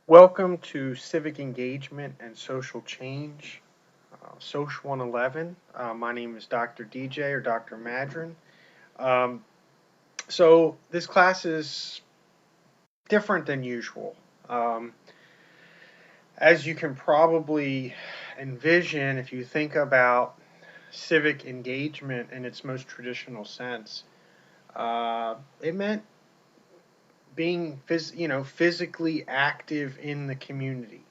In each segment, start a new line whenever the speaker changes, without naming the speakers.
Welcome to Civic Engagement and Social Change, SOC 111. My name is Dr. DJ or Dr. Madron. Um, so, this class is different than usual. Um, as you can probably envision, if you think about civic engagement in its most traditional sense, it meant being physically active in the community.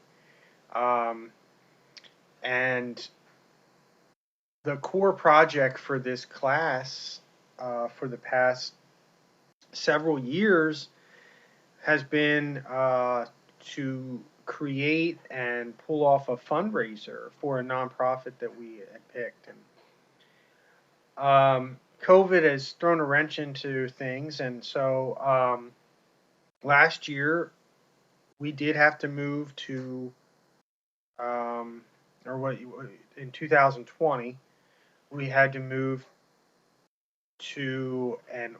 Um, and the core project for this class for the past several years has been to create and pull off a fundraiser for a nonprofit that we had picked. And COVID has thrown a wrench into things, and so last year we did have to move to, um, or what in 2020 we had to move to an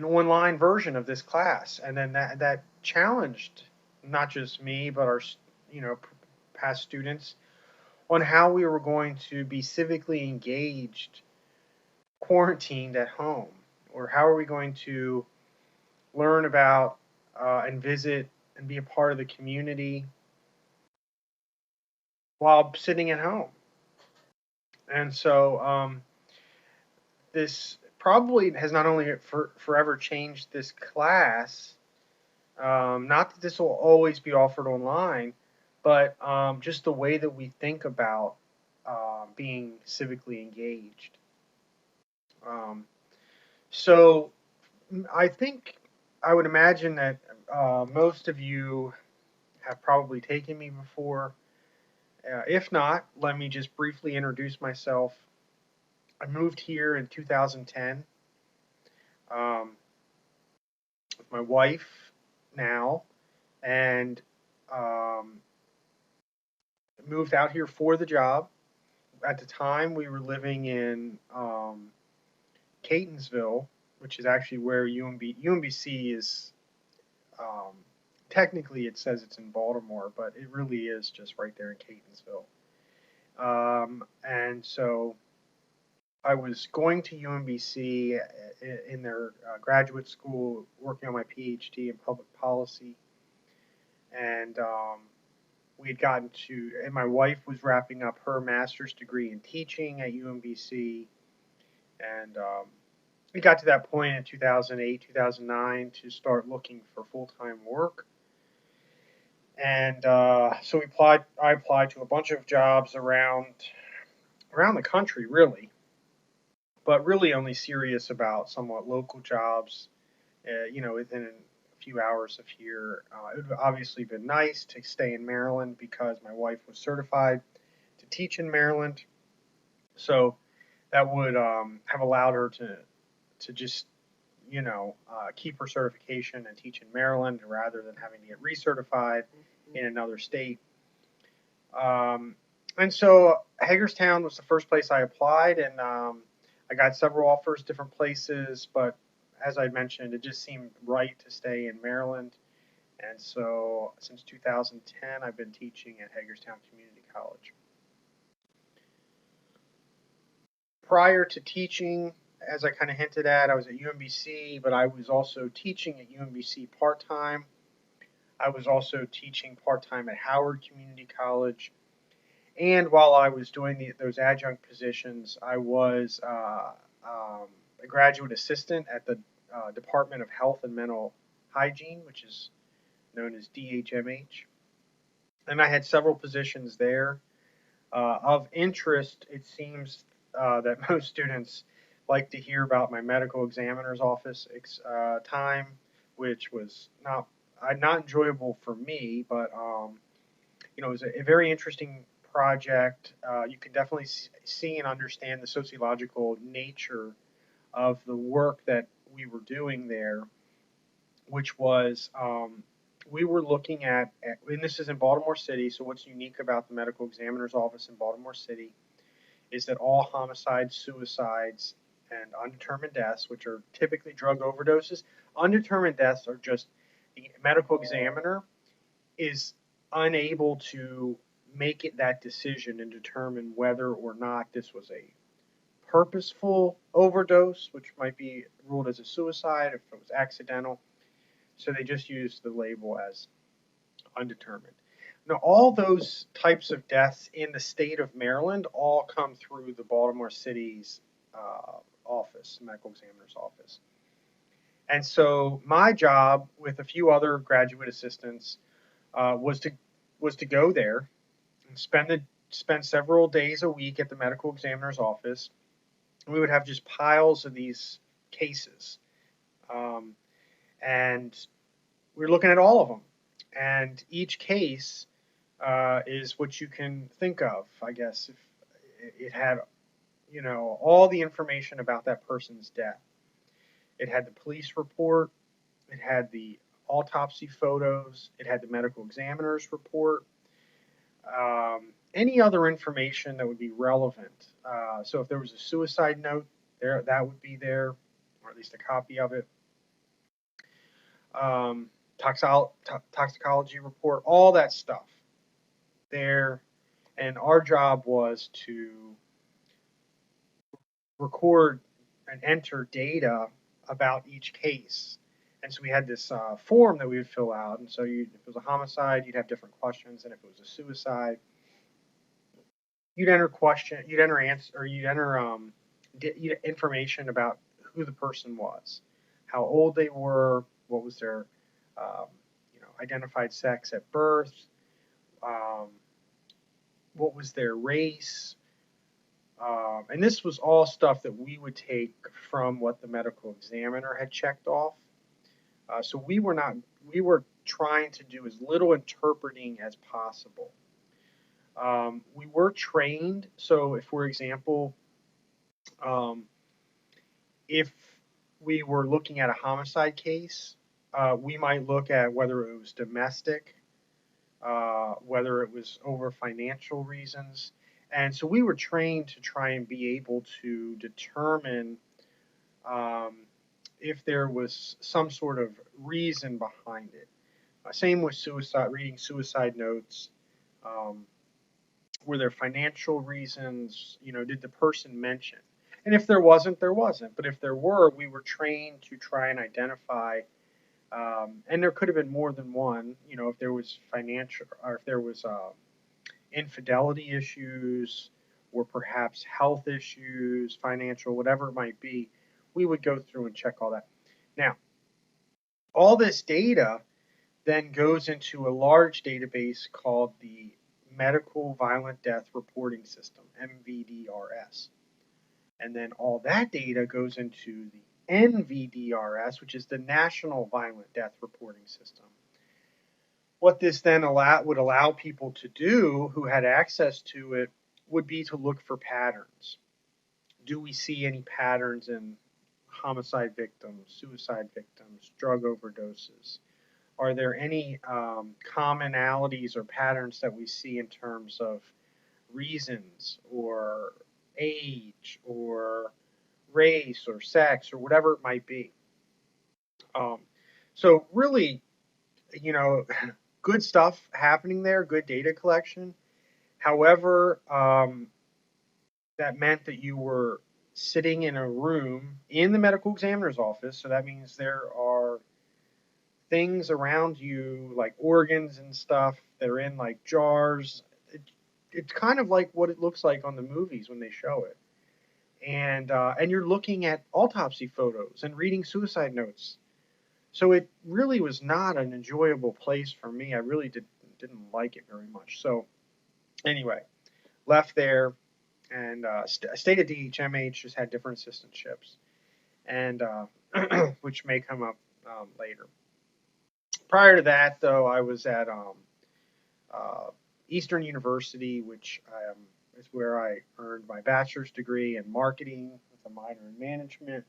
online version of this class, and then that challenged not just me but our past students on how we were going to be civically engaged, quarantined at home, or how are we going to learn about and visit and be a part of the community while sitting at home. And so this probably has not only forever changed this class. Not that this will always be offered online, but just the way that we think about being civically engaged. Um, so I think I would imagine that most of you have probably taken me before. If not, let me just briefly introduce myself. I moved here in 2010 with my wife now, and um, moved out here for the job. At the time, we were living in Catonsville, which is actually where UMBC is. Um, Technically, it says it's in Baltimore, but it really is just right there in Catonsville. And so I was going to UMBC in their graduate school, working on my PhD in public policy, and we had gotten to, and my wife was wrapping up her master's degree in teaching at UMBC, and we got to that point in 2008, 2009 to start looking for full-time work. And so I applied to a bunch of jobs around the country, really, but really only serious about somewhat local jobs, within a few hours of here. It would have obviously been nice to stay in Maryland because my wife was certified to teach in Maryland. So that would have allowed her to just keep her certification and teach in Maryland rather than having to get recertified in another state. Um, and so Hagerstown was the first place I applied, and I got several offers, different places, but as I mentioned, it just seemed right to stay in Maryland. And so since 2010, I've been teaching at Hagerstown Community College. Prior to teaching, as I kind of hinted at, I was at UMBC, but I was also teaching at UMBC part time. I was also teaching part time at Howard Community College. And while I was doing those adjunct positions, I was a graduate assistant at the Department of Health and Mental Hygiene, which is known as DHMH. And I had several positions there. Of interest, it seems that most students like to hear about my medical examiner's office time, which was not enjoyable for me, but it was a very interesting project. You can definitely see and understand the sociological nature of the work that we were doing there, which was we were looking and this is in Baltimore City. So what's unique about the medical examiner's office in Baltimore City is that all homicides, suicides, and undetermined deaths, which are typically drug overdoses, undetermined deaths are just the medical examiner is unable to make it that decision and determine whether or not this was a purposeful overdose, which might be ruled as a suicide if it was accidental. So they just use the label as undetermined. Now, all those types of deaths in the state of Maryland all come through the Baltimore City's office, medical examiner's office. And so my job, with a few other graduate assistants, was to go there and spend several days a week at the medical examiner's office. We would have just piles of these cases, and we were looking at all of them. And each case is what you can think of, I guess, if it had, all the information about that person's death. It had the police report, it had the autopsy photos, it had the medical examiner's report, any other information that would be relevant. So if there was a suicide note, that would be there, or at least a copy of it. Toxicology report, all that stuff there. And our job was to record and enter data about each case. And so we had this form that we would fill out. And so if it was a homicide, you'd have different questions. And if it was a suicide, you'd enter information about who the person was, how old they were, what was their identified sex at birth, what was their race. And this was all stuff that we would take from what the medical examiner had checked off. So we were trying to do as little interpreting as possible. We were trained. So if, for example, if we were looking at a homicide case, we might look at whether it was domestic, whether it was over financial reasons. And so we were trained to try and be able to determine if there was some sort of reason behind it. Same with suicide, reading suicide notes. Were there financial reasons? Did the person mention? And if there wasn't, there wasn't. But if there were, we were trained to try and identify. And there could have been more than one. If there was financial, or if there was infidelity issues, or perhaps health issues, financial, whatever it might be, we would go through and check all that. Now, all this data then goes into a large database called the Medical Violent Death Reporting System, MVDRS. And then all that data goes into the NVDRS, which is the National Violent Death Reporting System. What this then would allow people to do who had access to it would be to look for patterns. Do we see any patterns in homicide victims, suicide victims, drug overdoses? Are there any commonalities or patterns that we see in terms of reasons or age or race or sex or whatever it might be? So really, good stuff happening there, good data collection. However, that meant that you were sitting in a room in the medical examiner's office. So that means there are things around you, like organs and stuff, that are in like jars. It's kind of like what it looks like on the movies when they show it. And you're looking at autopsy photos and reading suicide notes. So it really was not an enjoyable place for me. I really didn't like it very much. So anyway, left there and stayed at DHMH, just had different assistantships, and which may come up later. Prior to that, though, I was at Eastern University, which is where I earned my bachelor's degree in marketing with a minor in management,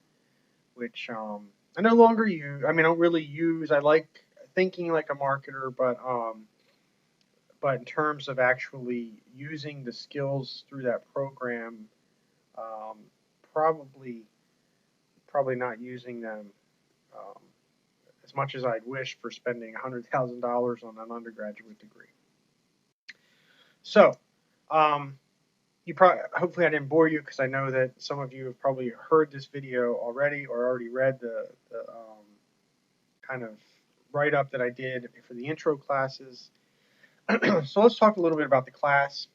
which I no longer use. I don't really use. I like thinking like a marketer, but in terms of actually using the skills through that program, probably not using them as as much as I'd wish for spending $100,000 on an undergraduate degree. So, hopefully I didn't bore you, because I know that some of you have probably heard this video already or already read the kind of write-up that I did for the intro classes. So let's talk a little bit about the class.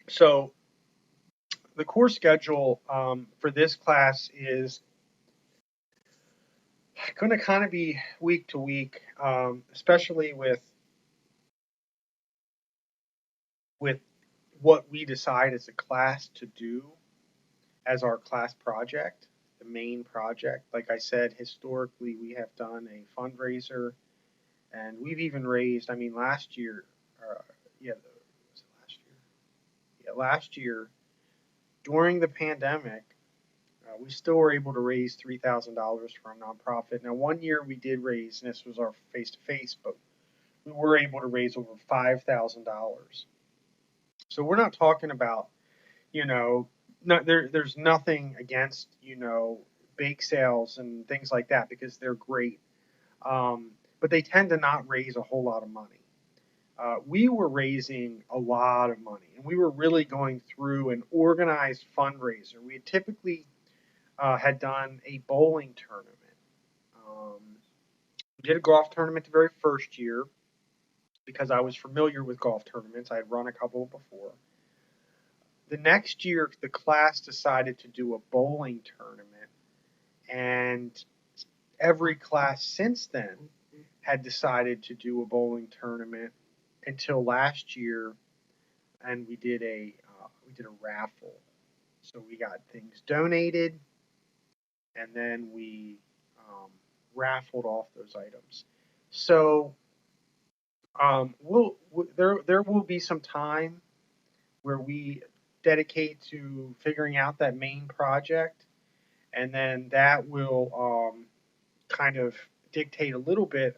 So the course schedule for this class is going to kind of be week to week, especially with what we decide as a class to do as our class project, the main project. Like I said, historically we have done a fundraiser, and we've even raised, last year, was it last year? Yeah, last year during the pandemic, we still were able to raise $3,000 for a nonprofit. Now, one year we did raise, and this was our face-to-face, but we were able to raise over $5,000. So we're not talking about, there's nothing against, bake sales and things like that, because they're great. But they tend to not raise a whole lot of money. We were raising a lot of money, and we were really going through an organized fundraiser. We typically had done a bowling tournament. We did a golf tournament the very first year because I was familiar with golf tournaments. I had run a couple before. The next year, the class decided to do a bowling tournament, and every class since then had decided to do a bowling tournament until last year, and we did a raffle. So we got things donated, and then we raffled off those items. So there will be some time where we dedicate to figuring out that main project, and then that will kind of dictate a little bit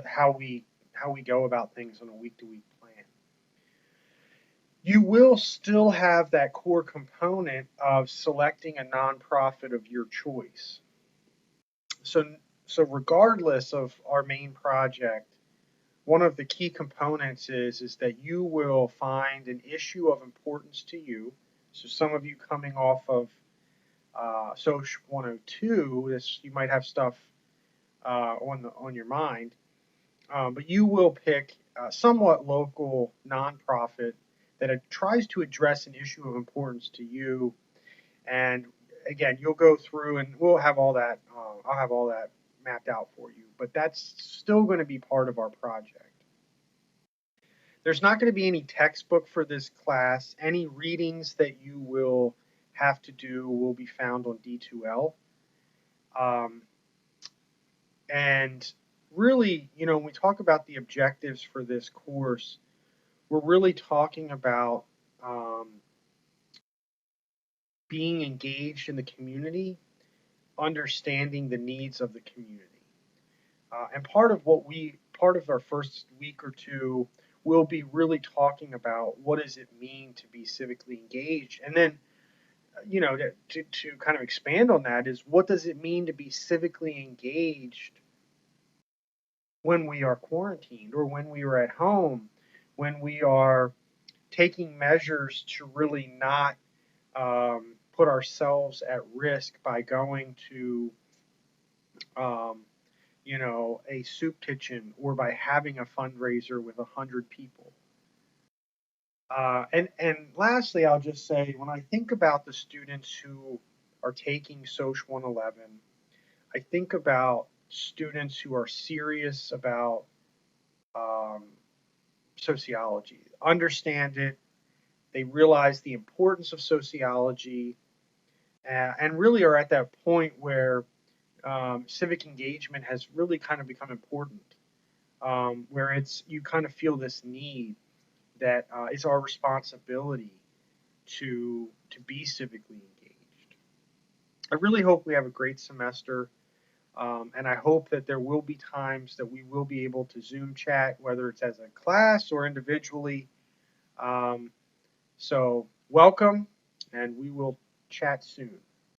how we go about things on a week-to-week plan. You will still have that core component of selecting a nonprofit of your choice. So regardless of our main project, one of the key components is that you will find an issue of importance to you. So some of you coming off of SOC 102, you might have stuff on your mind, but you will pick a somewhat local nonprofit that tries to address an issue of importance to you. And again, you'll go through, and we'll have all that. I'll have all that mapped out for you, but that's still going to be part of our project. There's not going to be any textbook for this class. Any readings that you will have to do will be found on D2L. And really, when we talk about the objectives for this course, we're really talking about being engaged in the community, understanding the needs of the community. And part of our first week or two, we'll be really talking about what does it mean to be civically engaged. And then, to kind of expand on that is, what does it mean to be civically engaged when we are quarantined, or when we are at home, when we are taking measures to really not put ourselves at risk by going to a soup kitchen, or by having a fundraiser with 100 people. And lastly, I'll just say, when I think about the students who are taking SOC 111, I think about students who are serious about sociology, understand it, they realize the importance of sociology, and really are at that point where civic engagement has really kind of become important, where you kind of feel this need that it's our responsibility to be civically engaged. I really hope we have a great semester, and I hope that there will be times that we will be able to Zoom chat, whether it's as a class or individually. So welcome, and we will chat soon.